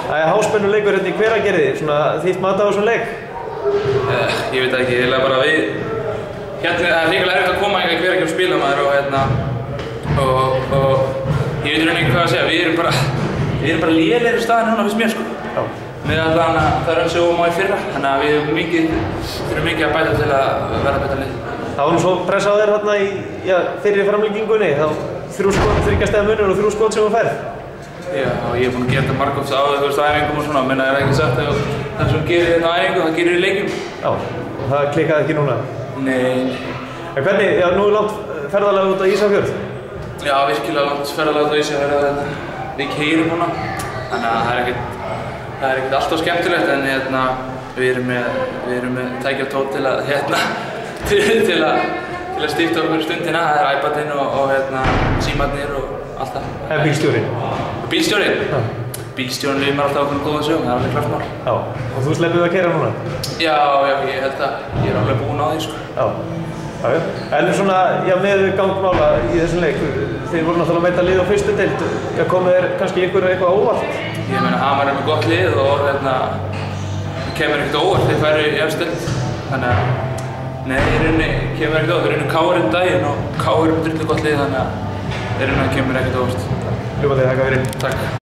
Það háspennuleikur hérna í Hveragerði, svona þitt mat á þessum leik? Ég veit ekki, ég bara við hérna, það er ríkulega erfitt að koma í Hveragerði og spila maður og ég veit ekki hvað að segja, við erum bara lélegri staðar núna fyrst mér sko. Já. Með allan að það er eins og má í fyrra, þannig að við þurfum mikið að bæta til að vera betra lið. Það var nú svo pressa á þér hérna í fyrri framlengingunni, þá 3 stiga munur og 3 skot sem þú færð. Já, og ég er búinn að gera þetta margóft á æfingum og svona, menn það er ekki sagt að það sem gerir hérna á æfingu, það gerir í leikjum. Já, og það klikkaði ekki núna? Nei. En hvernig, nú er langt ferðalag út á Ísafjörð? Já, virkilega langt ferðalag út á Ísafjörð, við keyrum núna, þannig að það er ekkert alltaf skemmtilegt, en við erum með tæki og tól til að stífta okkur stundina, það er iPadinn og símarnir og allt það. En bílstjórinn? Bílstjórinn? Já. Bílstjórinn líður mér alltaf okkur góðan sögum, það er alveg klart mál. Já, og þú sleppið að keyra núna? Já, ég held að ég er alveg búinn á því sko. Já. En svona, með gangmála í þessum leik, þið voru náttúrulega að mæta lið á fyrstu deild, komið þér kannski eitthvað óvart? Ég meina, Hamar er með gott lið og kemur ekkert óvart, þeir færu í efstu deild, þannig að nei, í rauninni kemur ekkert óvart, þeir eru KR daginn og KR er með drullu gott lið, þannig að í rauninni kemur ekkert óvart. Ljúfandi, þakka fyrir. Takk.